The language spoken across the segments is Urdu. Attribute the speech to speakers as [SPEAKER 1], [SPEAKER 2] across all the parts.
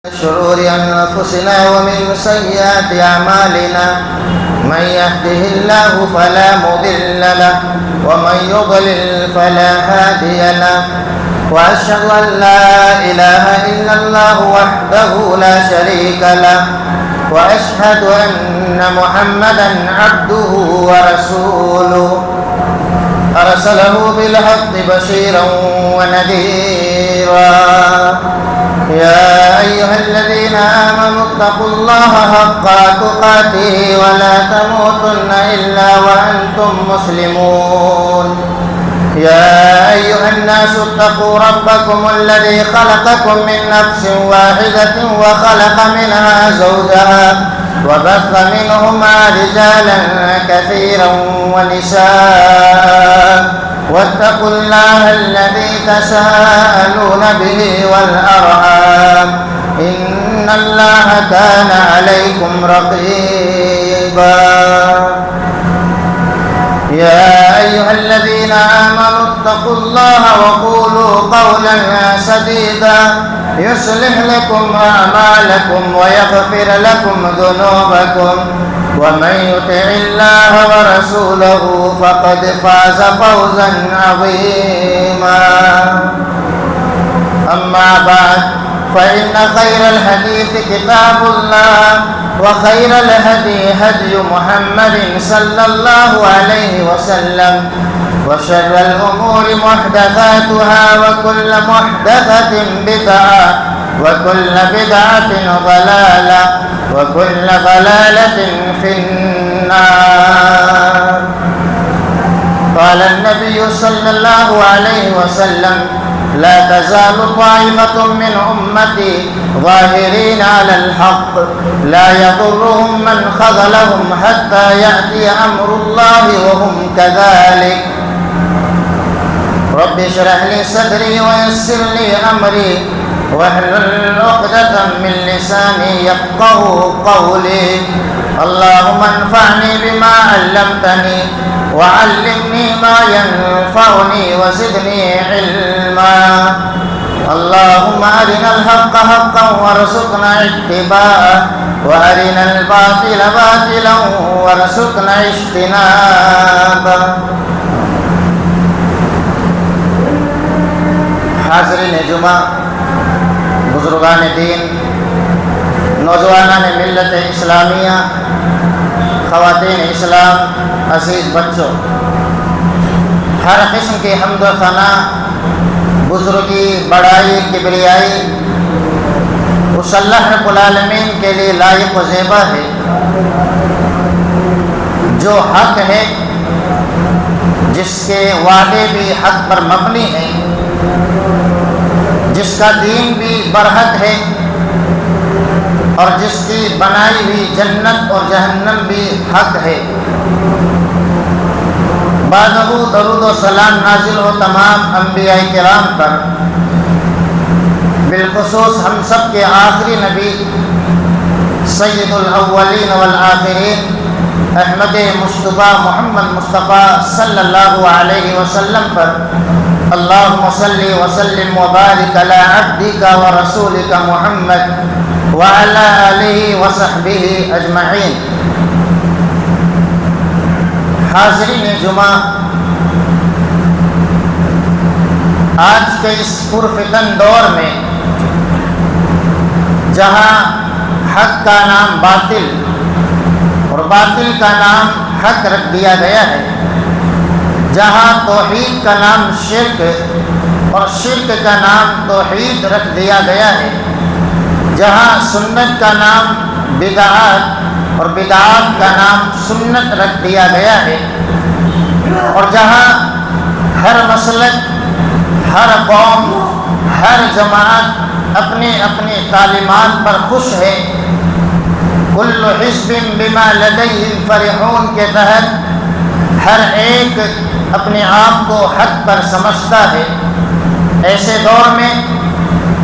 [SPEAKER 1] شرور أنفسنا ومن سيئات أعمالنا من يهده الله فلا مضل له ومن يضلل فلا هادي له وأشهد أن لا إله إلا الله وحده لا شريك له وأشهد أن محمدا عبده ورسوله أرسله بالحق بشيرا ونذيرا يا أيها الذين آمنوا اتقوا الله حق تقاته ولا تموتن إلا وأنتم مسلمون يا أيها الناس اتقوا ربكم الذي خلقكم من نفس واحدة وخلق منها زوجها وبث منهما رجالا كثيرا ونساء واتقوا الله الذي تساءلون به والأرحام إن الله كان عليكم رقيبا يا أيها الذين آمنوا اتقوا الله وقولوا قولا سديدا يصلح لكم أعمالكم ويغفر لكم ذنوبكم ومن يطع الله ورسوله فقد فاز فوزا عظيما أما بعد فإن خير الحديث كتاب الله وخير الهدي هدي محمد صلى الله عليه وسلم وشر الأمور محدثاتها وكل محدثة بدعة وكل بدعة ضلالة وكل ضلالة في النار. قال النبي صلى الله عليه وسلم لا تزال طائفة من أمتي ظاهرين على الحق لا يضرهم من خذلهم حتى يأتي أمر الله وهم كذلك. رب اشرح لي صدري ويسر لي أمري واحلل عقدة من لساني يفقهوا قولي. اللهم انفعني بما علمتني وعلمني ما ينفعني وزدني علما. اللهم أرنا الحق حقا وارزقنا اتباعه وأرنا الباطل باطلا وارزقنا اجتنابه. حاضرین جمعہ، بزرگان دین، نوجوانان ملت اسلامیہ، خواتین اسلام، عزیز بچوں، ہر قسم کی حمد و ثنا، بزرگی، بڑائی، کبریائی اس اللہ رب العالمین کے لیے لائق و زیبا ہے جو حق ہے، جس کے وعدے بھی حق پر مبنی ہیں، جس کا دین بھی برحق ہے اور جس کی بنائی ہوئی جنت اور جہنم بھی حق ہے. بعدہ درود و سلام نازل ہو تمام انبیاء کرام پر، بالخصوص ہم سب کے آخری نبی سید الاولین والآخرین احمد مصطفیٰ محمد مصطفیٰ صلی اللہ علیہ وسلم پر. اللہم صلی وسلم وبارک علی عبدک ورسولک محمد وعلی آلہ وصحبہ اجمعین. حاضرین جمعہ، آج کے اس پرفتن دور میں جہاں حق کا نام باطل اور باطل کا نام حق رکھ دیا گیا ہے، جہاں توحید کا نام شرک اور شرک کا نام توحید رکھ دیا گیا ہے، جہاں سنت کا نام بدعات اور بدعات کا نام سنت رکھ دیا گیا ہے، اور جہاں ہر مسلک، ہر قوم، ہر جماعت اپنے اپنے تعلیمات پر خوش ہے، کل حزب بما لدیہم فرحون کے تحت ہر ایک اپنے آپ کو حق پر سمجھتا ہے. ایسے دور میں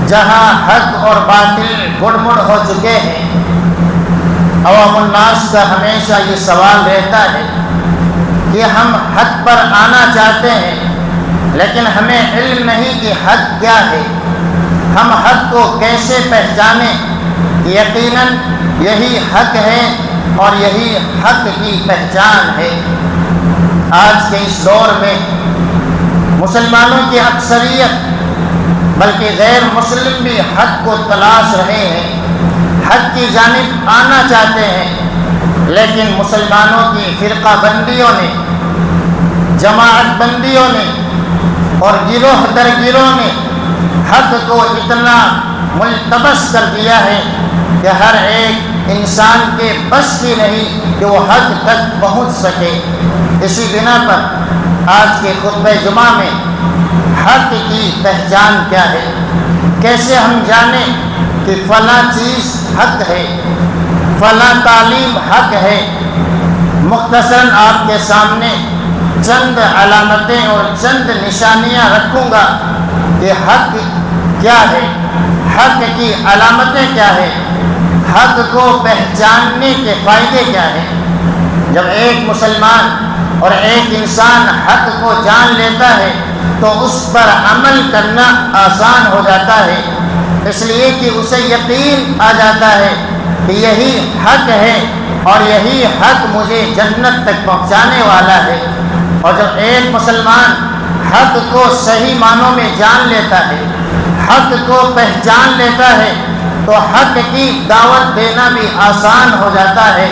[SPEAKER 1] جہاں حق اور باطل گڑبڑ ہو چکے ہیں، عوام الناس کا ہمیشہ یہ سوال رہتا ہے کہ ہم حق پر آنا چاہتے ہیں لیکن ہمیں علم نہیں کہ حق کیا ہے، ہم حق کو کیسے پہچانیں یقیناً یہی حق ہے اور یہی حق کی پہچان ہے۔ آج کے اس دور میں مسلمانوں کی اکثریت بلکہ غیر مسلم بھی حق کو تلاش رہے ہیں، حق کی جانب آنا چاہتے ہیں، لیکن مسلمانوں کی فرقہ بندیوں نے، جماعت بندیوں نے اور گروہ در گروہ نے حق کو اتنا ملتبس کر دیا ہے کہ ہر ایک انسان کے بس کی نہیں کہ وہ حق تک پہنچ سکے۔ اسی بنا پر آج کے خطبہ جمعہ میں حق کی پہچان کیا ہے، کیسے ہم جانیں کہ فلاں چیز حق ہے، فلاں تعلیم حق ہے۔ مختصراً آپ کے سامنے چند علامتیں اور چند نشانیاں رکھوں گا کہ حق کیا ہے، حق کی علامتیں کیا ہیں، حق کو پہچاننے کے فائدے کیا ہیں۔ جب ایک مسلمان اور ایک انسان حق کو جان لیتا ہے تو اس پر عمل کرنا آسان ہو جاتا ہے، اس لیے کہ اسے یقین آ جاتا ہے کہ یہی حق ہے اور یہی حق مجھے جنت تک پہنچانے والا ہے۔ اور جب ایک مسلمان حق کو صحیح معنوں میں جان لیتا ہے، حق کو پہچان لیتا ہے، تو حق کی دعوت دینا بھی آسان ہو جاتا ہے۔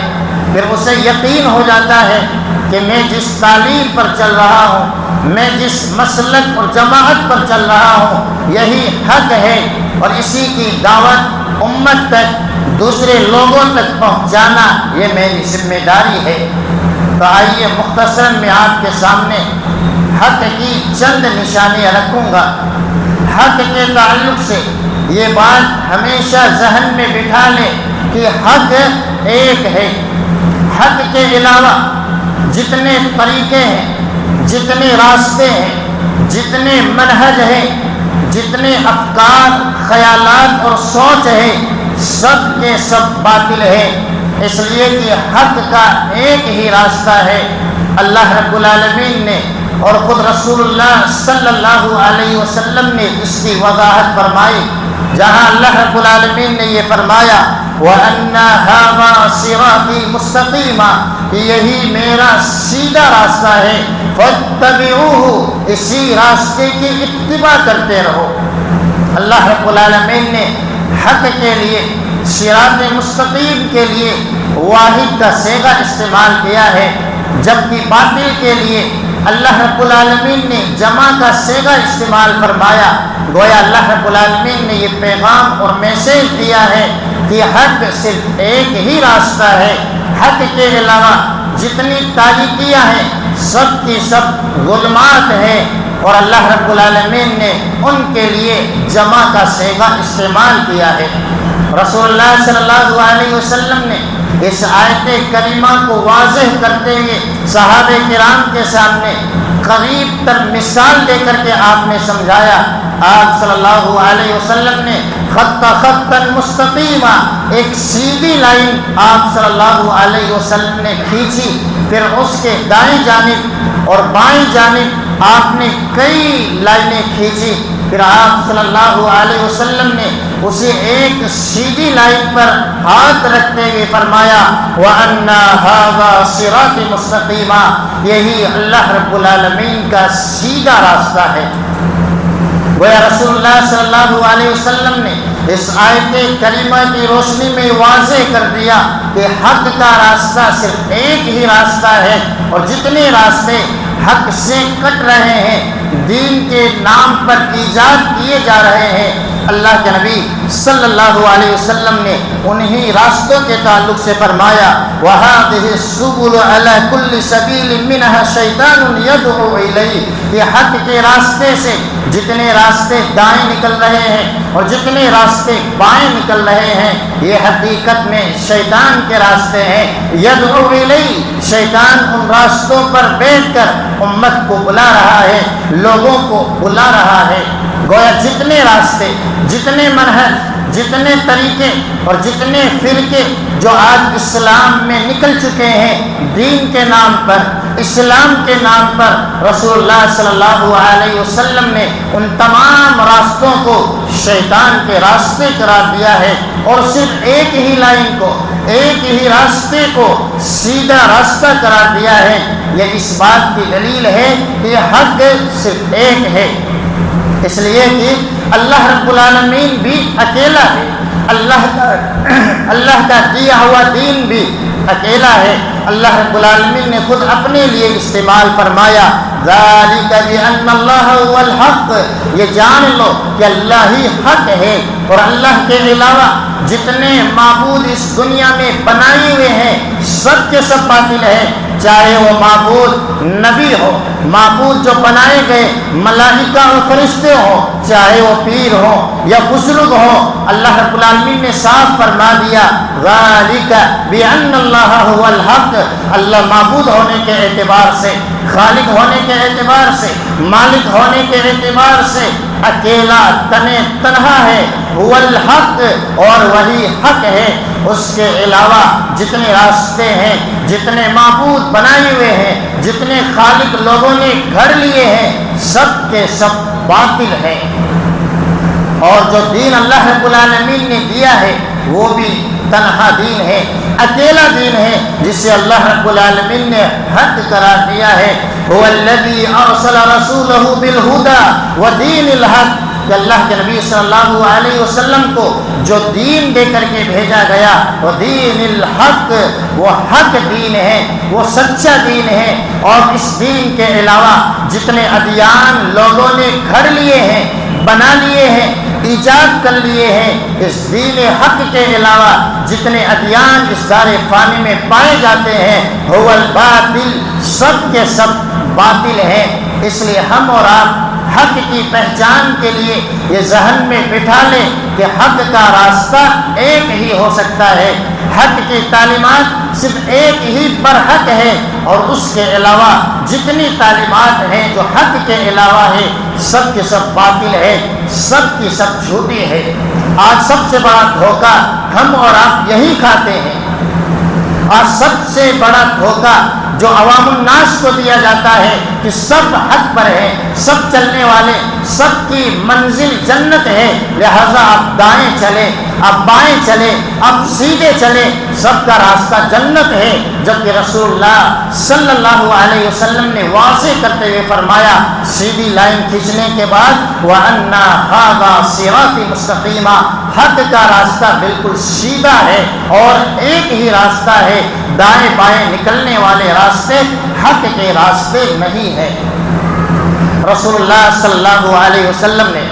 [SPEAKER 1] پھر اسے یقین ہو جاتا ہے کہ میں جس تعلیم پر چل رہا ہوں، میں جس مسلک اور جماعت پر چل رہا ہوں، یہی حق ہے اور اسی کی دعوت امت تک، دوسرے لوگوں تک پہنچانا یہ میری ذمہ داری ہے۔ تو آئیے مختصراً میں آپ کے سامنے حق کی چند نشانیاں رکھوں گا۔ حق کے تعلق سے یہ بات ہمیشہ ذہن میں بٹھا لیں کہ حق ایک ہے۔ حق کے علاوہ جتنے طریقے ہیں، جتنے راستے ہیں، جتنے منہج ہیں، جتنے افکار، خیالات اور سوچ ہے، سب کے سب باطل ہے، اس لیے کہ حق کا ایک ہی راستہ ہے۔ اللہ رب العالمین نے اور خود رسول اللہ صلی اللہ علیہ وسلم نے اس کی وضاحت فرمائی، جہاں اللہ رب العالمین نے یہ فرمایا وَأَنَّ هَذَا صِرَاطِي مُسْتَقِيمًا، کہ یہی میرا سیدھا راستہ ہے، فَاتَّبِعُوهُ، اسی راستے کی اتباع کرتے رہو۔ اللہ رب العالمین نے حق کے لیے، صراط مستقیم کے لیے واحد کا صیغہ استعمال کیا ہے، جبکہ باطل کے لیے اللہ رب العالمین نے جمع کا صیغہ استعمال فرمایا۔ گویا اللہ رب العالمین نے یہ پیغام اور میسیج دیا ہے کہ حق صرف ایک ہی راستہ ہے، حق کے علاوہ جتنی تاریکیاں ہیں سب کی سب ظلمات ہیں، اور اللہ رب العالمین نے ان کے لیے جمع کا صیغہ استعمال کیا ہے۔ رسول اللہ صلی اللہ علیہ وسلم نے اس آیت کریمہ کو واضح کرتے ہوئے صحابہ کرام کے سامنے قریب تر مثال دے کر کے آپ نے سمجھایا۔ آپ صلی اللہ علیہ وسلم نے خطا مستقیما، ایک سیدھی لائن آپ صلی اللہ علیہ وسلم نے کھینچی، پھر اس کے دائیں جانب اور بائیں جانب آپ نے کئی لائنیں کھینچی، پھر آپ صلی اللہ علیہ وسلم نے اسی ایک سیدھی لائن پر ہاتھ رکھتے ہوئے فرمایا وَأَنَّ هَذَا صِرَاطِ مُسْتَقِيمًا، یہی اللہ رب العالمین کا سیدھا راستہ ہے۔ گویا رسول اللہ صلی اللہ علیہ وسلم نے اس آیت کریمہ کی روشنی میں واضح کر دیا کہ حق کا راستہ صرف ایک ہی راستہ ہے، اور جتنے راستے حق سے کٹ رہے ہیں، دین کے نام پر ایجاد کیے جا رہے ہیں، اللہ کے نبی صلی اللہ علیہ وسلم نے انہی راستوں کے تعلق سے فرمایا وَهَذِهِ السُّبُلُ عَلَى كُلِّ سَبِيلٍ مِّنْهَا شَيْطَانٌ يَدْعُو إِلَيْهِ، کہ حق کے راستے سے جتنے راستے دائیں نکل رہے ہیں اور جتنے راستے بائیں نکل رہے ہیں، یہ حقیقت میں شیطان کے راستے ہیں۔ يَدْعُو إِلَيْهِ، شیطان ان راستوں پر بیٹھ کر امت کو بلا رہا ہے، لوگوں کو بلا رہا ہے۔ گویا جتنے راستے، جتنے منہج، جتنے طریقے اور جتنے فرقے جو آج اسلام میں نکل چکے ہیں دین کے نام پر، اسلام کے نام پر رسول اللہ صلی اللہ علیہ وسلم نے ان تمام راستوں کو شیطان کے راستے قرار دیا ہے، اور صرف ایک ہی لائن کو، ایک ہی راستے کو سیدھا راستہ قرار دیا ہے۔ یہ اس بات کی دلیل ہے کہ یہ حق صرف ایک ہے، اس لیے کہ اللہ رب العالمین بھی اکیلا ہے، اللہ کا دیا ہوا دین بھی اکیلا ہے۔ اللہ رب العالمین نے خود اپنے لیے استعمال فرمایا، ذالک بأن اللہ هو الحق، یہ جان لو کہ اللہ ہی حق ہے، اور اللہ کے علاوہ جتنے معبود اس دنیا میں بنائے ہوئے ہیں سب کے سب باطل ہیں، چاہے وہ معبود نبی ہو، معبود جو بنائے گئے ملائکہ اور فرشتے ہوں، چاہے وہ پیر ہوں یا بزرگ ہوں، اللہ رب العالمین نے صاف فرما دیا، ذالک بأن اللہ هو الحق، اللہ معبود ہونے کے اعتبار سے، خالق ہونے کے اعتبار سے، مالک ہونے کے اعتبار سے اکیلا تنہا ہے، هو الحق، اور وہی حق ہے۔ اس کے علاوہ جتنے راستے ہیں، جتنے معبود بنائے ہوئے ہیں، جتنے خالق لوگوں نے گھڑ لیے ہیں، سب کے سب باطل ہیں، اور جو دین اللہ رب العالمین نے دیا ہے وہ بھی تنہا دین ہے، اکیلا دین ہے، جسے اللہ رب العالمین نے حق قرار دیا ہے۔ هو الذی ارسل رسولہ بالہدی ودین الحق، کہ اللہ کے نبی صلی اللہ علیہ وسلم کو جو دین دے کر کے بھیجا گیا وہ دین الحق، وہ حق دین ہے، وہ سچا دین ہے، اور اس دین کے علاوہ جتنے ادیان لوگوں نے گھڑ لیے ہیں، بنا لیے ہیں، ایجاد کر لیے ہیں، اس دین حق کے علاوہ جتنے ادیان اس دار فانی میں پائے جاتے ہیں، هو الباطل، سب کے سب باطل ہیں۔ اس لیے ہم اور آپ حق کی پہچان کے لیے یہ ذہن میں بٹھا لیں کہ حق کا راستہ ایک ہی ہو سکتا ہے، حق کی تعلیمات صرف ایک ہی برحق ہے، اور اس کے علاوہ جتنی تعلیمات ہیں جو حق کے علاوہ ہے سب کے سب باطل ہے، سب کی سب جھوٹی ہے۔ آج سب سے بڑا دھوکہ ہم اور آپ یہی کھاتے ہیں، اور سب سے بڑا دھوکہ جو عوام الناس کو دیا جاتا ہے کہ سب حق پر ہے، سب چلنے والے، سب کی منزل جنت ہے، لہذا آپ دائیں چلیں، آپ بائیں چلیں، آپ سیدھے چلیں، سب کا راستہ جنت ہے، جبکہ رسول اللہ صلی اللہ علیہ وسلم نے واضح کرتے ہوئے فرمایا سیدھی لائن کھینچنے کے بعد، وَأَنَّ هَذَا صِرَاطِ مُسْتَقِيمًا، حق کا راستہ بالکل سیدھا ہے، اور ایک ہی راستہ ہے، دائیں بائیں نکلنے والے راستے حق کے راستے نہیں ہیں۔ رسول اللہ صلی اللہ علیہ وسلم نے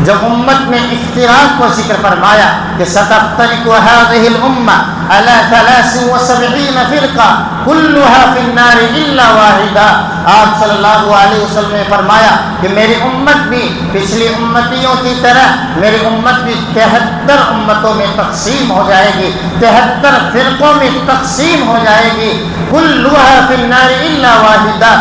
[SPEAKER 1] جب امت میں افتراق کو ذکر فرمایا کہ ستفترق هذه الامه على 73 فرقہ كلها في النار الا واحدہ، آپ صلی اللہ علیہ وسلم نے فرمایا کہ میری امت بھی پچھلی امتیوں کی طرح، میری امت بھی 73 امتوں میں تقسیم ہو جائے گی، 73 فرقوں میں تقسیم ہو جائے گی، كلها في النار الا واحدہ،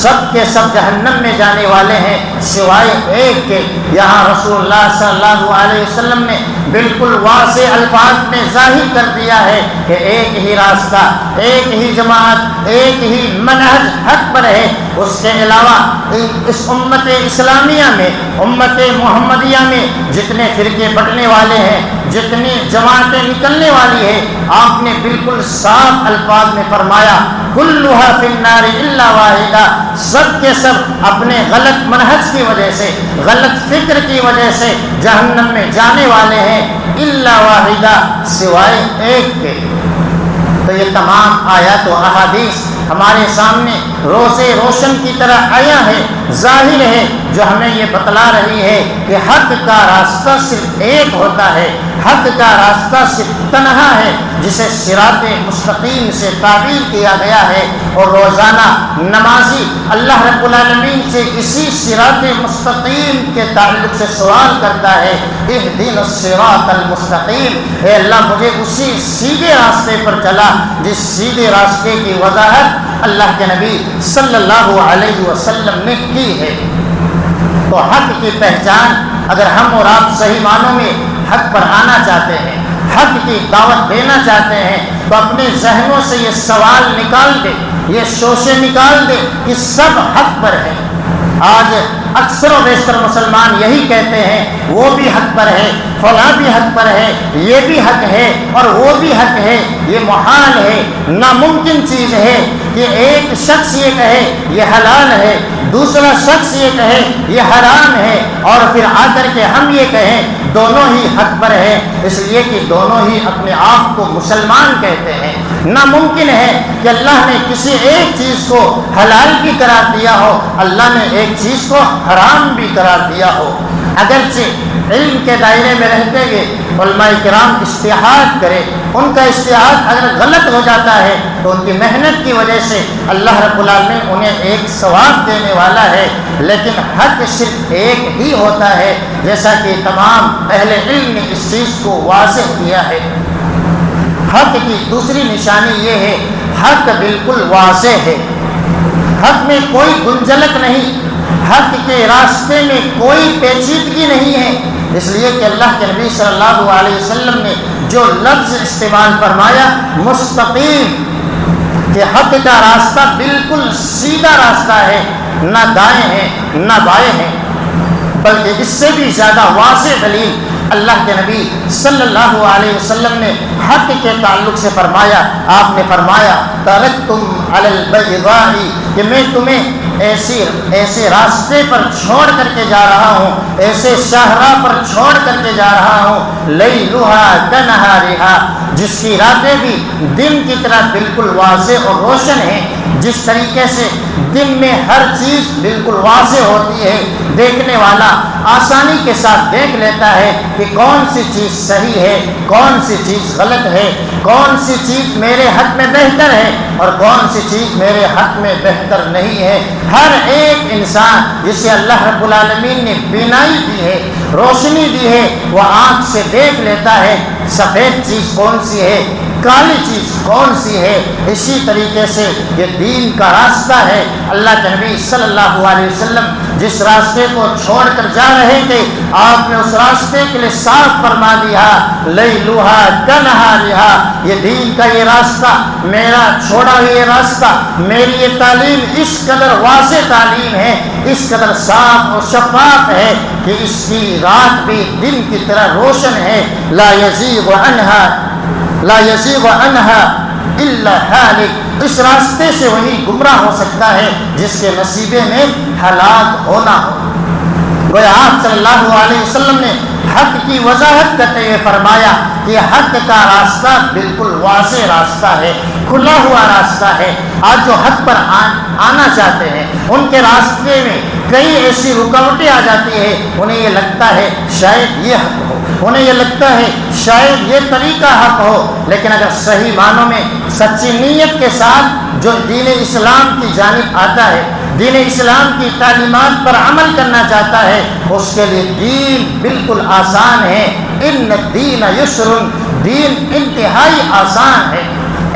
[SPEAKER 1] سب کے سب جہنم میں جانے والے ہیں سوائے ایک کے۔ یہاں رسول اللہ صلی اللہ علیہ وسلم نے بالکل واضح الفاظ میں ظاہر کر دیا ہے کہ ایک ہی راستہ، ایک ہی جماعت، ایک ہی منہج حق پر ہے، اس کے علاوہ اس امت اسلامیہ میں، امت محمدیہ میں جتنے فرقے بٹنے والے ہیں، جتنی جماعتیں نکلنے والی ہیں، آپ نے بالکل صاف الفاظ میں فرمایا کلھا فی النار الا واحدہ، سب کے سب اپنے غلط منہج کی وجہ سے، غلط فکر کی وجہ سے جہنم میں جانے والے ہیں، الا واحدہ، سوائے ایک کے۔ تو یہ تمام آیات و احادیث ہمارے سامنے روزے روشن کی طرح آیا ہے، ظاہر ہے، جو ہمیں یہ بتلا رہی ہے کہ حق کا راستہ صرف ایک ہوتا ہے، حق کا راستہ صرف تنہا ہے، جسے صراط مستقیم سے تعبیر کیا گیا ہے، اور روزانہ نمازی اللہ رب العالمین سے اسی صراط مستقیم کے تعلق سے سوال کرتا ہے، اہدنا الصراط المستقیم، اے اللہ مجھے اسی سیدھے راستے پر چلا جس سیدھے راستے کی وضاحت اللہ کے نبی صلی اللہ علیہ وسلم نے کی ہے۔ تو حق کی پہچان اگر ہم اور آپ صحیح معنوں میں حق پر آنا چاہتے ہیں، حق کی دعوت دینا چاہتے ہیں، تو اپنے ذہنوں سے یہ سوال نکال دے، یہ شوشے نکال دے کہ سب حق پر ہے۔ آج اکثر و بیشتر مسلمان یہی کہتے ہیں وہ بھی حق پر ہے، فلاں بھی حق پر ہے، یہ بھی حق ہے اور وہ بھی حق ہے۔ یہ محال ہے، ناممکن چیز ہے کہ ایک شخص یہ کہے یہ حلال ہے، دوسرا شخص یہ کہے یہ حرام ہے، اور پھر آ کر کے ہم یہ کہیں دونوں ہی حق پر ہے، اس لیے کہ دونوں ہی اپنے آپ کو مسلمان کہتے ہیں۔ ناممکن ہے کہ اللہ نے کسی ایک چیز کو حلال بھی قرار دیا ہو، اللہ نے ایک چیز کو حرام بھی قرار دیا ہو۔ اگرچہ علم کے دائرے میں رہتے ہوئے علماء کرام اجتہاد کرے، ان کا اجتہاد اگر غلط ہو جاتا ہے تو ان کی محنت کی وجہ سے اللہ رب العالمین انہیں ایک ثواب دینے والا ہے، لیکن حق صرف ایک ہی ہوتا ہے، جیسا کہ تمام اہل علم نے اس چیز کو واضح کیا ہے۔ حق کی دوسری نشانی یہ ہے، حق بالکل واضح ہے، حق میں کوئی گنجلک نہیں، حق کے راستے میں کوئی پیچیدگی نہیں ہے، اس لیے کہ اللہ کے نبی صلی اللہ علیہ وسلم نے جو لفظ استعمال فرمایا مستقیم، کہ حق کا راستہ بالکل سیدھا راستہ ہے، نہ دائیں ہیں نہ بائیں ہیں، بلکہ اس سے بھی زیادہ واضح دلیل اللہ کے نبی صلی اللہ علیہ وسلم نے حق کے تعلق سے فرمایا۔ آپ نے فرمایا ترکتم علی البیضاء، کہ میں تمہیں ایسے راستے پر چھوڑ کر کے جا رہا ہوں، ایسے شاہراہ پر چھوڑ کر کے جا رہا ہوں، لیلھا کنہارھا، جس کی راتیں بھی دن کی طرح بالکل واضح اور روشن ہیں۔ جس طریقے سے دن میں ہر چیز بالکل واضح ہوتی ہے، دیکھنے والا آسانی کے ساتھ دیکھ لیتا ہے کہ کون سی چیز صحیح ہے، کون سی چیز غلط ہے، کون سی چیز میرے حق میں بہتر ہے اور کون سی چیز میرے حق میں بہتر نہیں ہے۔ ہر ایک انسان جسے اللہ رب العالمین نے بینائی دی ہے، روشنی دی ہے، وہ آنکھ سے دیکھ لیتا ہے سفید چیز کون سی ہے، کالی چیز کون سی ہے۔ اسی طریقے سے یہ دین کا راستہ ہے۔ اللہ کے نبی صلی اللہ علیہ وسلم جس راستے کو چھوڑ کر جا رہے تھے، آپ نے اس راستے کے لیے صاف فرما دیا لیلھا کنہارھا، یہ دین کا یہ راستہ، میرا چھوڑا ہوا یہ راستہ، میری یہ تعلیم اس قدر واضح تعلیم ہے، اس قدر صاف اور شفاف ہے کہ اس کی رات بھی دن کی طرح روشن ہے۔ لا یزیغ عنہا الا ہالک، اس راستے سے وہی گمراہ ہو سکتا ہے جس کے نصیبے میں ہلاک ہونا ہو۔ گویا آپ صلی اللہ علیہ وسلم نے حق کی وضاحت کرتے ہوئے فرمایا کہ حق کا راستہ بالکل واضح راستہ ہے، کھلا ہوا راستہ ہے۔ آج جو حق پر آنا چاہتے ہیں ان کے راستے میں کئی ایسی رکاوٹیں آ جاتی ہیں، انہیں یہ لگتا ہے شاید یہ حق ہو، انہیں یہ لگتا ہے شاید یہ طریقہ حق ہو، لیکن اگر صحیح معنوں میں سچی نیت کے ساتھ جو دین اسلام کی جانب آتا ہے، دین اسلام کی تعلیمات پر عمل کرنا چاہتا ہے، اس کے لیے دین بالکل آسان ہے۔ ان الدین یسر، دین انتہائی آسان ہے۔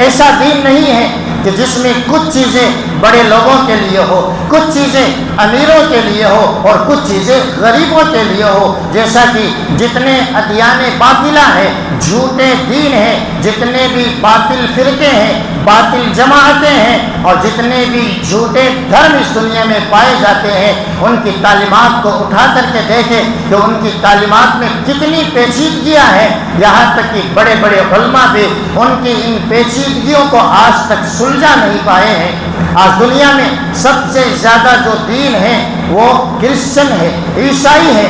[SPEAKER 1] ایسا دین نہیں ہے کہ جس میں کچھ چیزیں بڑے لوگوں کے لیے ہو، کچھ چیزیں امیروں کے لیے ہو اور کچھ چیزیں غریبوں کے لیے ہو، جیسا کہ جتنے ادیان باطلہ ہیں، جھوٹے دین ہیں، جتنے بھی باطل فرقے ہیں، باطل جماعتیں ہیں اور جتنے بھی جھوٹے دھرم اس دنیا میں پائے جاتے ہیں، ان کی تعلیمات کو اٹھا کر کے دیکھیں کہ ان کی تعلیمات میں کتنی پیچیدگیاں ہیں، یہاں تک کہ بڑے بڑے علماء بھی ان کی ان پیچیدگیوں کو آج تک سلجھا نہیں پائے ہیں۔ آج دنیا میں سب سے زیادہ جو دین ہے وہ کرسچن ہے، عیسائی ہے،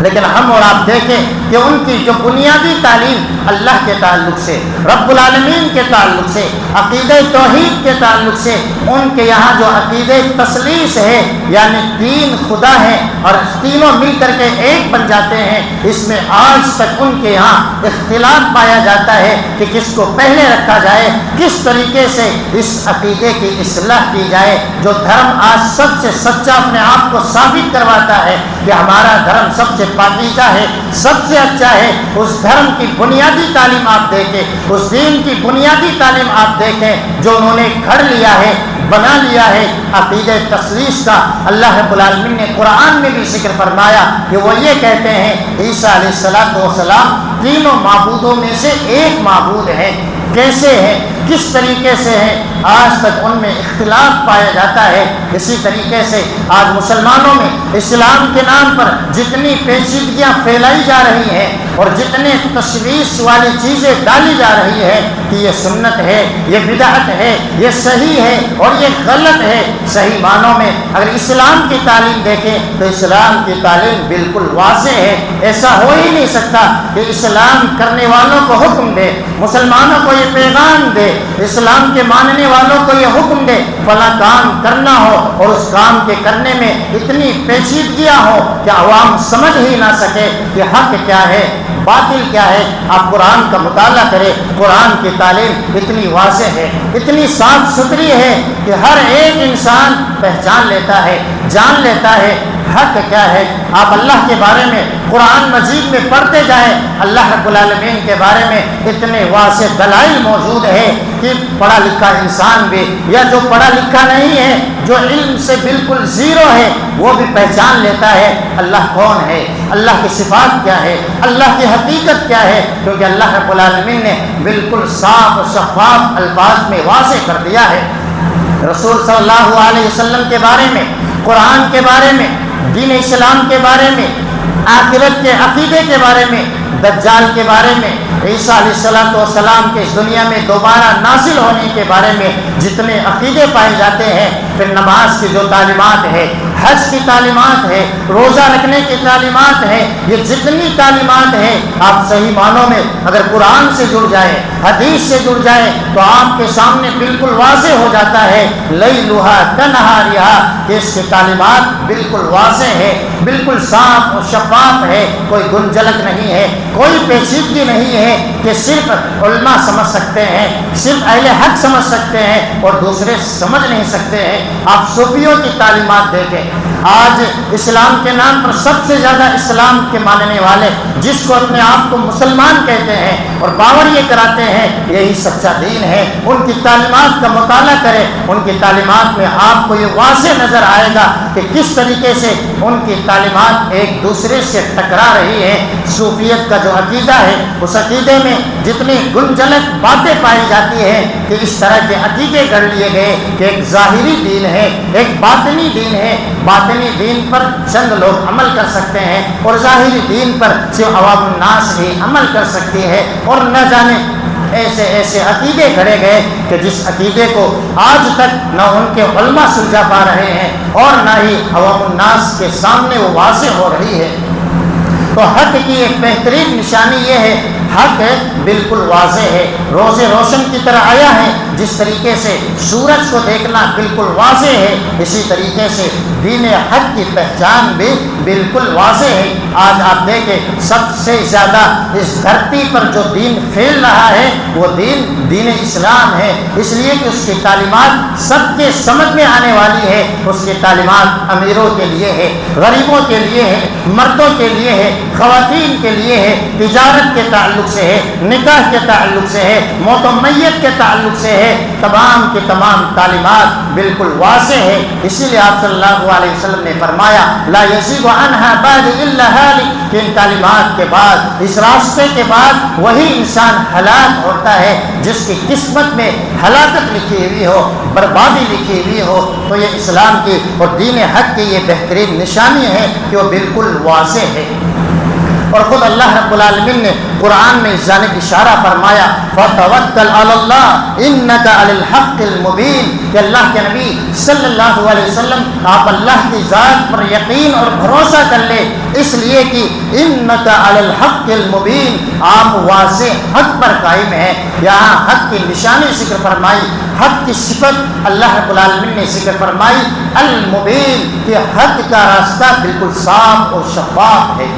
[SPEAKER 1] لیکن ہم اور آپ دیکھیں کہ ان کی جو بنیادی تعلیم اللہ کے تعلق سے، رب العالمین کے تعلق سے، عقیدہ توحید کے تعلق سے، ان کے یہاں جو عقیدہ تثلیث ہے، یعنی تین خدا ہے اور تینوں مل کر کے ایک بن جاتے ہیں، اس میں آج تک ان کے یہاں اختلاف پایا جاتا ہے کہ کس کو پہلے رکھا جائے، کس طریقے سے اس عقیدے کی اصلاح کی جائے۔ جو دھرم آج سب سے سچا اپنے آپ کو ثابت کرواتا ہے کہ ہمارا دھرم سب سے پاکیزہ ہے، سب سے اچھا ہے، اس دھرم کی بنیادی تعلیم آپ دیکھیں، اس دین کی بنیادی تعلیم آپ دیکھیں جو انہوں نے گھڑ لیا ہے، بنا لیا ہے عقیدہ تثلیث کا۔ اللہ رب العالمین نے قرآن میں بھی ذکر فرمایا کہ وہ یہ کہتے ہیں عیسیٰ علیہ السلام تینوں معبودوں میں سے ایک معبود ہے۔ کیسے ہے، کس طریقے سے ہے، آج تک ان میں اختلاف پایا جاتا ہے۔ اسی طریقے سے آج مسلمانوں میں اسلام کے نام پر جتنی پیچیدگیاں پھیلائی جا رہی ہیں اور جتنے تشویش والی چیزیں ڈالی جا رہی ہے کہ یہ سنت ہے، یہ بدعت ہے، یہ صحیح ہے اور یہ غلط ہے، صحیح معنوں میں اگر اسلام کی تعلیم دیکھیں تو اسلام کی تعلیم بالکل واضح ہے۔ ایسا ہو ہی نہیں سکتا کہ اسلام کرنے والوں کو حکم دے، مسلمانوں کو یہ پیغام دے، اسلام کے ماننے والوں کو یہ حکم دے فلاں کام کرنا ہو اور اس کام کے کرنے میں اتنی پیچیدگیاں ہو کہ عوام سمجھ ہی نہ سکے کہ حق کیا ہے، باطل کیا ہے۔ آپ قرآن کا مطالعہ کریں، قرآن کی تعلیم اتنی واضح ہے، اتنی صاف ستھری ہے کہ ہر ایک انسان پہچان لیتا ہے، جان لیتا ہے حق کیا ہے۔ آپ اللہ کے بارے میں قرآن مجید میں پڑھتے جائیں، اللہ رب العالمین کے بارے میں اتنے واضح دلائل موجود ہے کہ پڑھا لکھا انسان بھی یا جو پڑھا لکھا نہیں ہے، جو علم سے بالکل زیرو ہے، وہ بھی پہچان لیتا ہے اللہ کون ہے، اللہ کی صفات کیا ہے، اللہ کی حقیقت کیا ہے، کیونکہ اللہ رب العالمین نے بالکل صاف و شفاف الفاظ میں واضح کر دیا ہے۔ رسول صلی اللہ علیہ وسلم کے بارے میں، قرآن کے بارے میں، دین اسلام کے بارے میں، آخرت کے عقیدے کے بارے میں، دجال کے بارے میں، عیسیٰ علیہ السلام کے اس دنیا میں دوبارہ نازل ہونے کے بارے میں جتنے عقیدے پائے جاتے ہیں، پھر نماز کی جو تعلیمات ہے، حج کی تعلیمات ہے، روزہ رکھنے کی تعلیمات ہے، یہ جتنی تعلیمات ہیں آپ صحیح معنوں میں اگر قرآن سے جڑ جائیں، حدیث سے جڑ جائیں تو آپ کے سامنے بالکل واضح ہو جاتا ہے لیلھا کنہاریھا کہ اس کی تعلیمات بالکل واضح ہے، بالکل صاف اور شفاف ہے، کوئی گنجلک نہیں ہے، کوئی پیچیدگی نہیں ہے کہ صرف علماء سمجھ سکتے ہیں، صرف اہل حق سمجھ سکتے ہیں اور دوسرے سمجھ نہیں سکتے ہیں۔ آپ صوفیوں کی تعلیمات دیکھیں، آج اسلام کے نام پر سب سے زیادہ اسلام کے ماننے والے جس کو اپنے آپ کو مسلمان کہتے ہیں اور باور یہ کراتے ہیں یہی سچا دین ہے، ان کی تعلیمات کا مطالعہ کریں، ان کی تعلیمات میں آپ کو یہ واضح نظر آئے گا کہ کس طریقے سے ان کی تعلیمات ایک دوسرے سے ٹکرا رہی ہے۔ صوفیت کا جو عقیدہ ہے اس عقیدے میں جتنی گنجلک باتیں پائی جاتی ہیں کہ اس طرح کے عقیدے گڑھ لیے گئے کہ ایک ظاہری دین ہے، ایک باطنی دین ہے، باطنی دین پر چند لوگ عمل کر سکتے ہیں اور ظاہری دین پر صرف عوام الناس ہی عمل کر سکتی ہے، اور نہ جانے ایسے ایسے عقیدے گھڑے گئے کہ جس عقیدے کو آج تک نہ ان کے علماء سلجھا پا رہے ہیں اور نہ ہی عوام الناس کے سامنے وہ واضح ہو رہی ہے۔ تو حق کی ایک بہترین نشانی یہ ہے، حق بالکل واضح ہے، روز روشن کی طرح آیا ہے۔ جس طریقے سے سورج کو دیکھنا بالکل واضح ہے، اسی طریقے سے دین حق کی پہچان بھی بالکل واضح ہے۔ آج آپ دیکھیں سب سے زیادہ اس دھرتی پر جو دین پھیل رہا ہے وہ دین اسلام ہے، اس لیے کہ اس کی تعلیمات سب کے سمجھ میں آنے والی ہے۔ اس کی تعلیمات امیروں کے لیے ہے، غریبوں کے لیے ہے، مردوں کے لیے ہے، خواتین کے لیے ہے، تجارت کے تعلق سے ہے، نکاح کے تعلق سے ہے، موت و میت کے تعلق سے ہے، تمام کی تمام تعلیمات بالکل واضح ہے۔ اسی لیے آپ صلی اللہ علیہ وسلم نے فرمایا لا یزیغ عنہا بعد الا ہالک، کہ ان تعلیمات کے بعد، اس راستے کے بعد وہی انسان ہلاک ہوتا ہے جس کی قسمت میں ہلاکت لکھی ہوئی ہو، بربادی لکھی ہوئی ہو۔ تو یہ اسلام کی اور دین حق کی یہ بہترین نشانی ہے کہ وہ بالکل واضح ہے۔ اور خود اللہ رب العالمین نے قرآن میں اس جانب اشارہ فرمایا فَتَوَكَّلْ عَلَى اللَّهِ إِنَّكَ عَلَى الْحَقِّ الْمُبِينِ، کہ اللہ کے نبی صلی اللہ علیہ وسلم آپ اللہ کی ذات پر یقین اور بھروسہ کر لیں، اس لیے کہ إِنَّكَ عَلَى الْحَقِّ الْمُبِينِ، آپ واضح حق پر قائم ہیں۔ یہاں حق کی نشانی ذکر فرمائی، حق کی صفت اللہ رب العالمین نے ذکر فرمائی المبین، کہ حق کا راستہ بالکل صاف اور شفاف ہے۔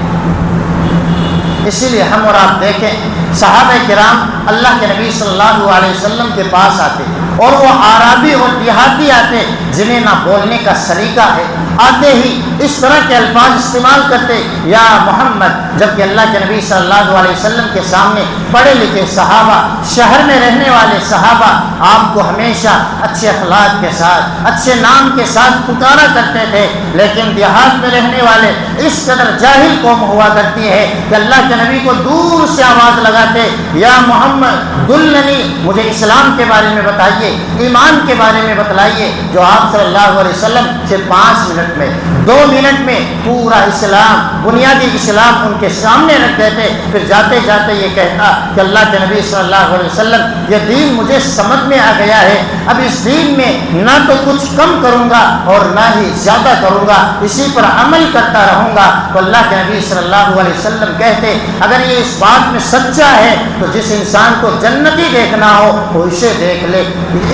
[SPEAKER 1] اسی لیے ہم اور آپ دیکھیں صحابہ کرام اللہ کے نبی صلی اللہ علیہ وسلم کے پاس آتے اور وہ عربی اور دیہاتی آتے جنہیں نہ بولنے کا سلیقہ ہے، آتے ہی اس طرح کے الفاظ استعمال کرتے یا محمد، جبکہ اللہ کے نبی صلی اللہ علیہ وسلم کے سامنے پڑھے لکھے صحابہ، شہر میں رہنے والے صحابہ آپ کو ہمیشہ اچھے اخلاق کے ساتھ اچھے نام کے ساتھ پکارا کرتے تھے، لیکن دیہات میں رہنے والے اس قدر جاہل قوم ہوا کرتی ہے کہ اللہ کے نبی کو دور سے آواز لگاتے، یا محمد دلنی، مجھے اسلام کے بارے میں بتائیے، ایمان کے بارے میں بتلائیے، جو آپ صلی اللہ علیہ وسلم صرف 5 منٹ میں 2 منٹ میں پورا اسلام، بنیادی اسلام ان کے سامنے رکھ دیتے۔ پھر جاتے جاتے یہ کہتا کہ اللہ کے نبی صلی اللہ علیہ وسلم، یہ دین مجھے سمجھ میں آ گیا ہے، اب اس دین میں نہ تو کچھ کم کروں گا اور نہ ہی زیادہ کروں گا، اسی پر عمل کرتا رہوں گا۔ تو اللہ کے نبی صلی اللہ علیہ وسلم کہتے، اگر یہ اس بات میں سچا ہے تو جس انسان کو جنتی دیکھنا ہو وہ اسے دیکھ لے۔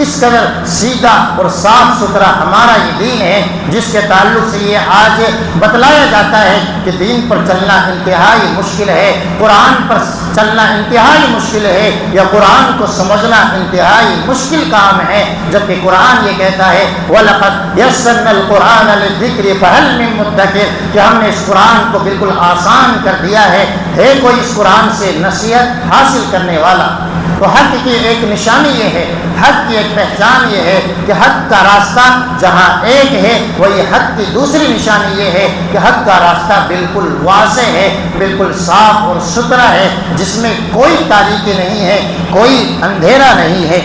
[SPEAKER 1] اس قدر سیدھا اور صاف ستھرا ہمارا یہ دین ہے، جس کے تعلق سے یہ آج بتلایا جاتا ہے کہ دین پر چلنا انتہائی مشکل ہے، قرآن پر چلنا انتہائی مشکل ہے، یا قرآن کو سمجھنا انتہائی مشکل کام ہے، جبکہ قرآن یہ کہتا ہے وَلَقَدْ يَسَّرْنَا الْقُرْآنَ لِلذِّكْرِ فَهَلْ مِن مُدَّكِرٍ، کہ ہم نے اس قرآن کو بالکل آسان کر دیا ہے کوئی اس قرآن سے نصیحت حاصل کرنے والا؟ تو حق کی ایک نشانی یہ ہے، حق کی ایک پہچان یہ ہے کہ حق کا راستہ جہاں ایک ہے، وہی حق کی دوسری نشانی یہ ہے کہ حق کا راستہ بالکل واضح ہے، بالکل صاف اور ستھرا ہے، جس میں کوئی تاریکی نہیں ہے، کوئی اندھیرا نہیں ہے۔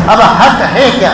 [SPEAKER 1] اب حق ہے کیا؟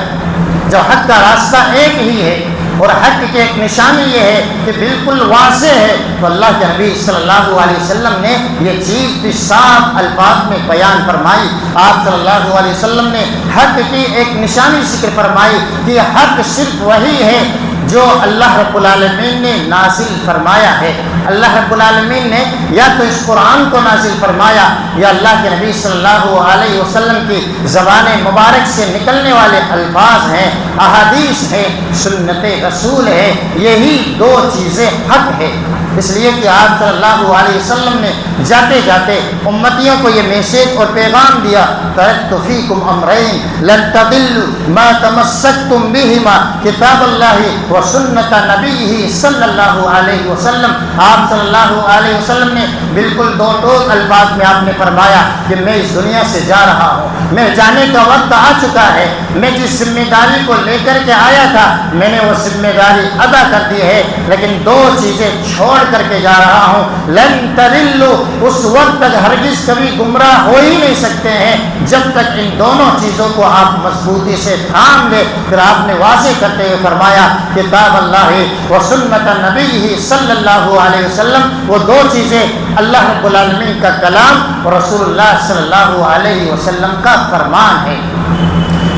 [SPEAKER 1] جب حق کا راستہ ایک ہی ہے اور حق کی ایک نشانی یہ ہے کہ بالکل واضح ہے، تو اللہ کے نبی صلی اللہ علیہ وسلم نے یہ چیز بھی صاف الفاظ میں بیان فرمائی۔ آپ صلی اللہ علیہ وسلم نے حق کی ایک نشانی ذکر فرمائی کہ حق صرف وہی ہے جو اللہ رب العالمین نے نازل فرمایا ہے۔ اللہ رب العالمین نے یا تو اس قرآن کو نازل فرمایا، یا اللہ کے نبی صلی اللہ علیہ وسلم کی زبان مبارک سے نکلنے والے الفاظ ہیں، احادیث ہیں، سنت رسول ہے، یہی 2 چیزیں حق ہے۔ اس لیے کہ آپ صلی اللہ علیہ وسلم نے جاتے جاتے امتیوں کو یہ میسیج اور پیغام دیا، ترکت فیکم امرین لن تضلوا ما تمسکتم بہما کتاب اللہ و سنت نبیہ صلی اللہ علیہ وسلم۔ آپ صلی اللہ علیہ وسلم نے بالکل 2 ٹوک الفاظ میں آپ نے فرمایا کہ میں اس دنیا سے جا رہا ہوں، میں جانے کا وقت آ چکا ہے، میں جس ذمہ داری کو لے کر کے آیا تھا میں نے وہ ذمہ داری ادا کر دی ہے، لیکن 2 چیزیں چھوڑ کر کے جا رہا ہوں۔ لن تضلوا، اس وقت تک ہرگز کبھی گمراہ ہو ہی نہیں سکتے ہیں جب تک ان دونوں چیزوں کو آپ مضبوطی سے تھام لے۔ پھر آپ نے واضح کرتے ہوئے فرمایا کتاب اللہ و سنت نبی صلی اللہ علیہ وسلم، وہ 2 چیزیں اللہ رب العالمین کا کلام اور رسول اللہ صلی اللہ علیہ وسلم کا فرمان ہے۔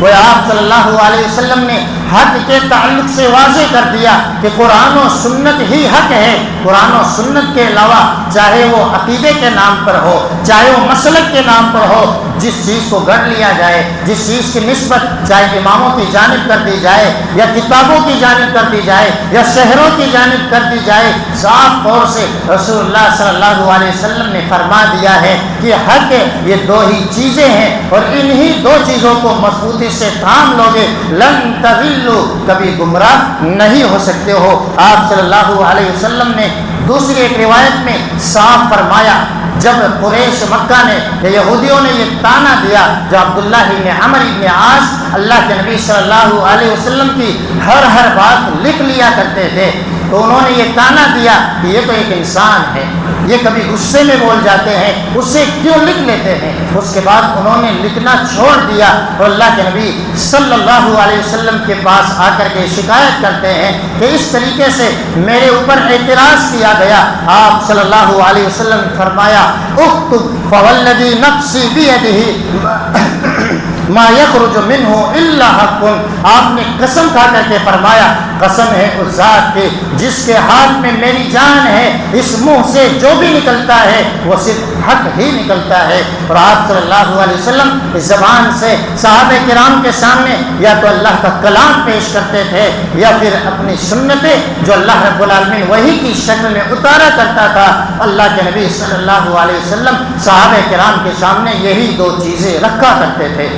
[SPEAKER 1] وہ آپ صلی اللہ علیہ وسلم نے حق کے تعلق سے واضح کر دیا کہ قرآن و سنت ہی حق ہے۔ قرآن و سنت کے علاوہ چاہے وہ عقیدے کے نام پر ہو، چاہے وہ مسلک کے نام پر ہو، جس چیز کو گڑھ لیا جائے، جس چیز کی نسبت چاہے اماموں کی جانب کر دی جائے یا کتابوں کی جانب کر دی جائے یا شہروں کی جانب کر دی جائے، صاف طور سے رسول اللہ صلی اللہ علیہ وسلم نے فرما دیا ہے کہ حق یہ 2 ہی چیزیں ہیں، اور انہی 2 چیزوں کو مضبوطی سے تھام لوگے لن تضلوا، کبھی گمراہ نہیں ہو سکتے ہو۔ آپ صلی اللہ علیہ وسلم نے دوسری ایک روایت میں صاف فرمایا، جب قریش مکہ نے یا یہودیوں نے یہ تانا دیا، جو عبداللہ بن عمرو بن عاص اللہ کے نبی صلی اللہ علیہ وسلم کی ہر بات لکھ لیا کرتے تھے، تو انہوں نے یہ تانا دیا کہ یہ تو ایک انسان ہے، یہ کبھی غصے میں بول جاتے ہیں، اسے کیوں لکھ لیتے ہیں؟ اس کے بعد انہوں نے لکھنا چھوڑ دیا اور اللہ کے نبی صلی اللہ علیہ وسلم کے پاس آ کر کے شکایت کرتے ہیں کہ اس طریقے سے میرے اوپر اعتراض کیا گیا۔ آپ صلی اللہ علیہ وسلم نے فرمایا اکتب فوالذی نفسی بیدہ ما یخرج منہ الا حق، آپ نے قسم کھا کر کے فرمایا قسم ہے اس ذات کی جس کے ہاتھ میں میری جان ہے، اس منہ سے جو بھی نکلتا ہے وہ صرف حق ہی نکلتا ہے۔ اور آپ صلی اللہ علیہ وسلم اس زبان سے صحابہ کرام کے سامنے یا تو اللہ کا کلام پیش کرتے تھے یا پھر اپنی سنتیں جو اللہ رب العالمین وحی کی شکل میں اتارا کرتا تھا۔ اللہ کے نبی صلی اللہ علیہ وسلم صحابہ کرام کے سامنے یہی 2 چیزیں رکھا کرتے تھے۔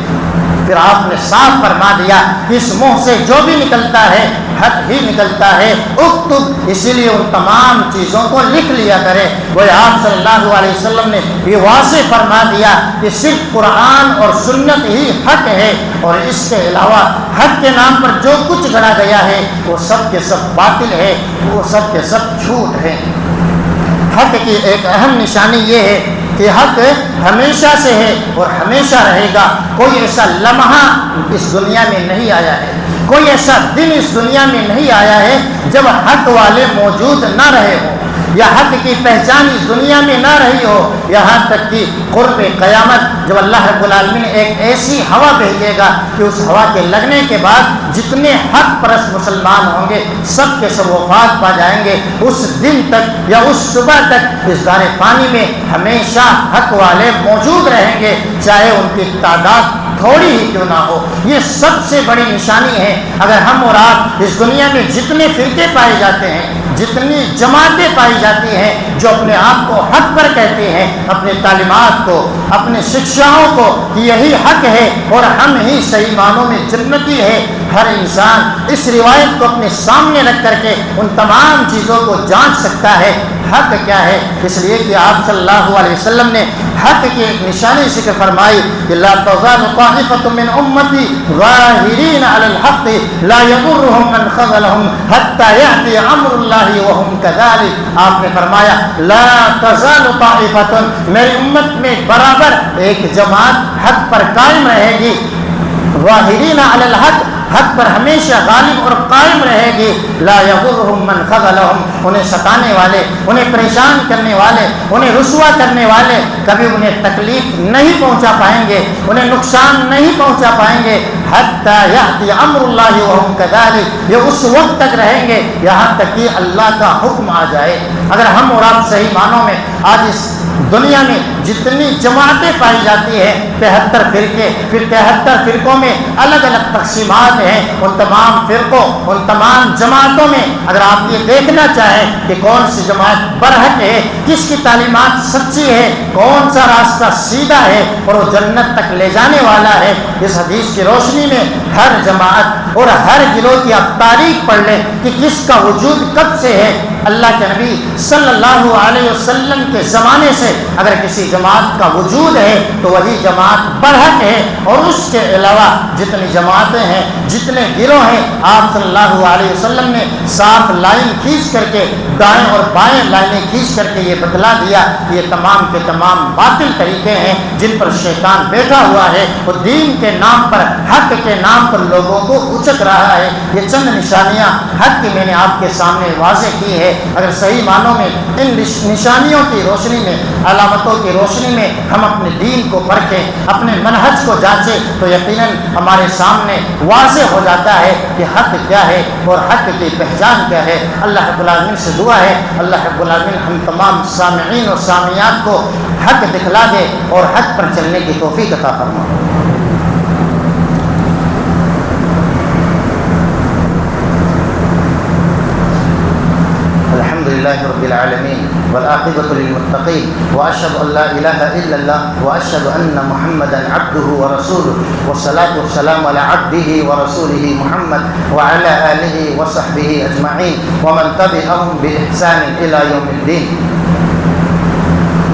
[SPEAKER 1] پھر آپ نے صاف فرما دیا کہ اس منہ سے جو بھی نکلتا ہے حق ہی نکلتا ہے۔ اکتب، اسی لیے ان تمام چیزوں کو لکھ لیا کرے۔ وہ آپ صلی اللہ علیہ وسلم نے یہ واضح فرما دیا کہ صرف قرآن اور سنت ہی حق ہے، اور اس کے علاوہ حق کے نام پر جو کچھ گڑا گیا ہے وہ سب کے سب باطل ہے، وہ سب کے سب جھوٹ ہے۔ حق کی ایک اہم نشانی یہ ہے کہ حق ہمیشہ سے ہے اور ہمیشہ رہے گا۔ کوئی ایسا لمحہ اس دنیا میں نہیں آیا ہے، کوئی ایسا دن اس دنیا میں نہیں آیا ہے جب حق والے موجود نہ رہے ہوں، یا حق کی پہچان اس دنیا میں نہ رہی ہو، یہاں تک کہ قرب قیامت جب اللہ رب العالمین ایک ایسی ہوا بھیجے گا کہ اس ہوا کے لگنے کے بعد جتنے حق پرست مسلمان ہوں گے سب کے سب وفات پا جائیں گے، اس دن تک یا اس صبح تک اس دار فانی میں ہمیشہ حق والے موجود رہیں گے، چاہے ان کی تعداد تھوڑی ہی کیوں نہ ہو۔ یہ سب سے بڑی نشانی ہے۔ اگر ہم اور آپ اس دنیا میں جتنے فرقے پائے جاتے ہیں، جتنی جماعتیں پائی جاتی ہیں جو اپنے آپ کو حق پر کہتے ہیں، اپنے تعلیمات کو، اپنے شکشاؤں کو کہ یہی حق ہے اور ہم ہی صحیح معنوں میں جنتی ہے، ہر انسان اس روایت کو اپنے سامنے رکھ کر کے ان تمام چیزوں کو جانچ سکتا ہے حق کیا ہے۔ اس لیے کہ آپ صلی اللہ علیہ وسلم نے حق کی ایک نشانی ذکر فرمائی کہ لا تزال طائفة من امتی ظاہرین علی الحق لا یضرهم من خذلهم حتى یأتی امر اللہ وهم كذلك۔ آپ نے فرمایا لا تزال طائفة، میری امت میں برابر ایک جماعت حق پر قائم رہے گی، ظاہرین علی الحق، حق پر ہمیشہ غالب اور قائم رہے گی، لا یضرهم من خذلهم، انہیں ستانے والے، انہیں پریشان کرنے والے، انہیں رسوا کرنے والے کبھی انہیں تکلیف نہیں پہنچا پائیں گے، انہیں نقصان نہیں پہنچا پائیں گے، حتی یأتی امر اللہ وهم كذلك، یہ اس وقت تک رہیں گے یہاں تک کہ اللہ کا حکم آ جائے۔ اگر ہم اور آپ صحیح معنوں میں آج اس دنیا میں جتنی جماعتیں پائی جاتی ہیں 73 فرقے، پھر 73 فرقوں میں الگ الگ تقسیمات ہیں، ان تمام فرقوں، ان تمام جماعتوں میں اگر آپ یہ دیکھنا چاہیں کہ کون سی جماعت برحق ہے، کس کی تعلیمات سچی ہے، کون سا راستہ سیدھا ہے اور وہ جنت تک لے جانے والا ہے، اس حدیث کی روشنی میں ہر جماعت اور ہر گروہ کی آپ تاریخ پڑھ لیں کہ کس کا وجود کب سے ہے۔ اللہ کے نبی صلی اللہ علیہ وسلم کے زمانے سے اگر کسی جماعت کا وجود ہے تو وہی جماعت برحق ہے، اور اس کے علاوہ جتنی جماعتیں ہیں، جتنے گروہ ہیں، آپ صلی اللہ علیہ وسلم نے صاف لائن کھینچ کر کے، دائیں اور بائیں لائنیں کھینچ کر کے یہ بتلا دیا کہ یہ تمام کے تمام باطل طریقے ہیں جن پر شیطان بیٹھا ہوا ہے، وہ دین کے نام پر، حق کے نام پر لوگوں کو اچک رہا ہے۔ یہ چند نشانیاں حق کی میں نے آپ کے سامنے واضح کی ہے۔ اگر صحیح معنوں میں ان نشانیوں کی روشنی میں، علامتوں کی روشنی میں ہم اپنے دین کو پرکھیں، اپنے منہج کو جانچیں تو یقیناً ہمارے سامنے واضح ہو جاتا ہے کہ حق کیا ہے اور حق کی پہچان کیا ہے۔ اللہ رب العالمین سے دعا ہے اللہ رب العالمین ہم تمام سامعین اور سامعات کو حق دکھلا دے اور حق پر چلنے کی توفیق عطا فرمائے۔ لله رب العالمين والعاقبة للمتقين وأشهد أن لا إله إلا الله وأشهد أن محمدا عبده ورسوله والصلاة والسلام على عبده ورسوله محمد وعلى آله وصحبه أجمعين ومن تبعهم بإحسان إلى يوم الدين۔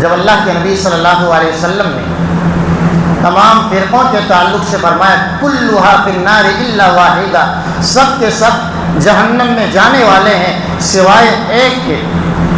[SPEAKER 1] جب اللہ کے نبی صلی اللہ علیہ وسلم نے تمام فرقوں کے تعلق سے فرمایا کلھا فی النار الا واحدہ، سب کے سب جہنم میں جانے والے ہیں سوائے ایک کے،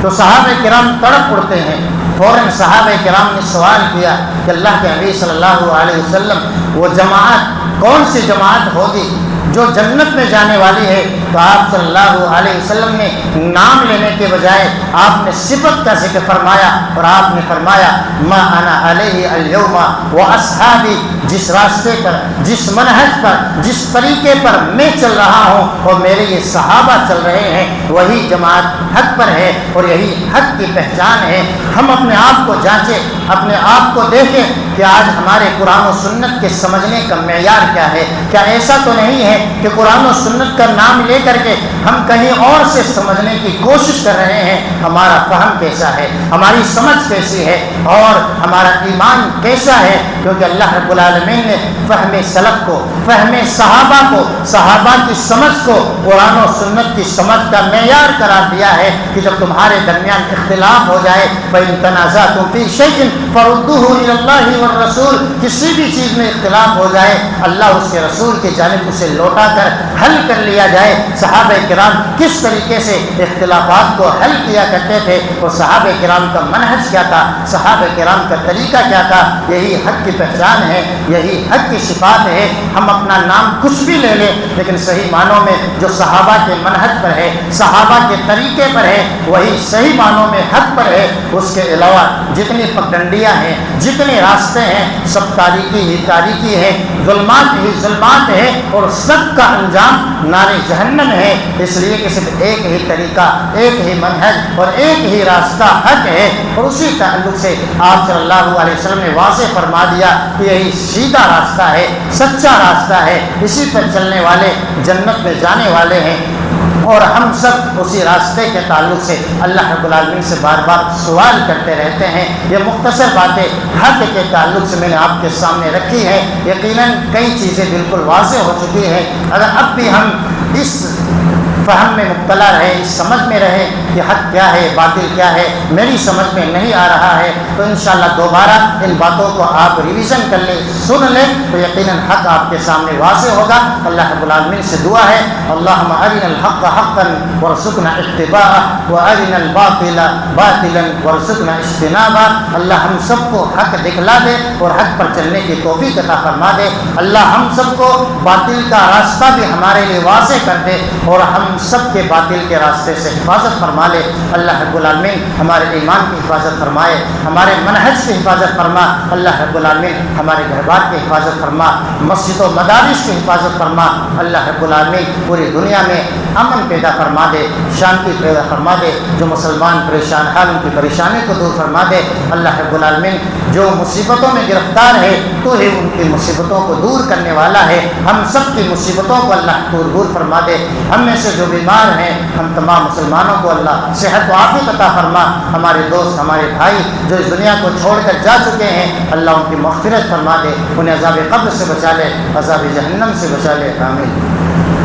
[SPEAKER 1] تو صحابہ کرام تڑپ اڑتے ہیں۔ فوراً صحابہ کرام نے سوال کیا کہ اللہ کے نبی صلی اللہ علیہ وسلم وہ جماعت کون سی جماعت ہوگی جو جنت میں جانے والی ہے؟ تو آپ صلی اللہ علیہ وسلم نے نام لینے کے بجائے آپ نے صفت کا ذکر فرمایا اور آپ نے فرمایا ما انا علیہ اليوم واصحابی، جس راستے پر، جس منہج پر، جس طریقے پر میں چل رہا ہوں اور میرے یہ صحابہ چل رہے ہیں وہی جماعت حق پر ہے اور یہی حق کی پہچان ہے۔ ہم اپنے آپ کو جانچیں، اپنے آپ کو دیکھیں کہ آج ہمارے قرآن و سنت کے سمجھنے کا معیار کیا ہے۔ کیا ایسا تو نہیں ہے کہ قرآن و سنت کا نام لے کر کے ہم کہیں اور سے سمجھنے کی کوشش کر رہے ہیں؟ ہمارا فہم کیسا ہے، ہماری سمجھ کیسی ہے، اور ہمارا ایمان کیسا ہے؟ کیونکہ اللہ رب العالمین نے فہم سلف کو، فہم صحابہ کو، صحابہ کی سمجھ کو قرآن و سنت کی سمجھ کا معیار قرار دیا ہے کہ جب تمہارے درمیان اختلاف ہو جائے فَإِن تَنَازَعْتُمْ فِي شَيْءٍ فَرُدُّوهُ إِلَى اللَّهِ وَالرَّسُولِ، کسی بھی چیز میں اختلاف ہو جائے اللہ اس کے رسول کی جانب اسے لوٹا کر حل کر لیا جائے۔ صحابہ کرام کس طریقے سے اختلافات کو حل کیا کرتے تھے، اور صحابہ کرام کا منہج کیا تھا، صحابہ کرام کا طریقہ کیا تھا؟ یہی حق کی پہچان ہے، یہی حق کی صفات ہے۔ ہم اپنا نام کچھ بھی لے لیں لیکن صحیح معنوں میں جو صحابہ کے منہج پر ہے، صحابہ کے طریقے پر ہے، وہی صحیح معنوں میں حق پر ہے۔ اس کے علاوہ جتنی پگڈنڈیاں ہیں، جتنے راستے ہیں، سب تاریکی ہی تاریکی ہے، ظلمات ہی ظلمات ہے، اور سب کا انجام نار جہنم ہے۔ اس لیے کہ صرف ایک ہی طریقہ، ایک ہی منہج اور ایک ہی راستہ حق ہے، اور اسی تعلق سے آپ صلی اللہ علیہ وسلم نے واضح فرما دیا کہ یہی سیدھا راستہ ہے، سچا راستہ ہے، اسی پر چلنے والے جنت میں جانے والے ہیں۔ اور ہم سب اسی راستے کے تعلق سے اللہ رب العالمین سے بار بار سوال کرتے رہتے ہیں۔ یہ مختصر باتیں حق کے تعلق سے میں نے آپ کے سامنے رکھی ہے۔ یقیناً کئی چیزیں بالکل واضح ہو چکی ہیں۔ اگر اب بھی ہم اس فہم میں مبتلا رہے، اس سمجھ میں رہے کہ حق کیا ہے، باطل کیا ہے، میری سمجھ میں نہیں آ رہا ہے، تو انشاءاللہ دوبارہ ان باتوں کو آپ ریویژن کر لیں، سن لیں، تو یقیناً حق آپ کے سامنے واضح ہوگا۔ اللہ رب العالمین سے دعا ہے اللہم ارنا الحق حقا وارزقنا اتباعہ وارنا الباطل باطلا وارزقنا اجتنابہ۔ اللہ ہم سب کو حق دکھلا دے اور حق پر چلنے کی توفیق عطا فرما دے۔ اللہ ہم سب کو باطل کا راستہ بھی ہمارے لیے واضح کر دے اور ہم سب کے باطل کے راستے سے حفاظت فرما لے۔ اللہ رب العالمین ہمارے ایمان کی حفاظت فرمائے، ہمارے منہج کی حفاظت فرما۔ اللہ رب العالمین ہمارے گھر بار کی حفاظت فرما، مسجد و مدارس کی حفاظت فرما۔ اللہ رب العالمین پوری دنیا میں امن پیدا فرما دے، شانتی پیدا فرما دے۔ جو مسلمان پریشان حال ان کی پریشانی کو دور فرما دے۔ اللہ رب العالمین جو مصیبتوں میں گرفتار ہے تو ہی ان کی مصیبتوں کو دور کرنے والا ہے۔ ہم سب کی مصیبتوں کو اللہ دور فرما دے۔ ہم میں سے جو بیمار ہیں ہم تمام مسلمانوں کو اللہ صحت و عافیت عطا فرما۔ ہمارے دوست، ہمارے بھائی جو اس دنیا کو چھوڑ کر جا چکے ہیں اللہ ان کی مغفرت فرما دے، انہیں عذاب قبر سے بچا لے، عذاب جہنم سے بچا لے، آمین۔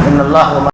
[SPEAKER 1] ان اللہ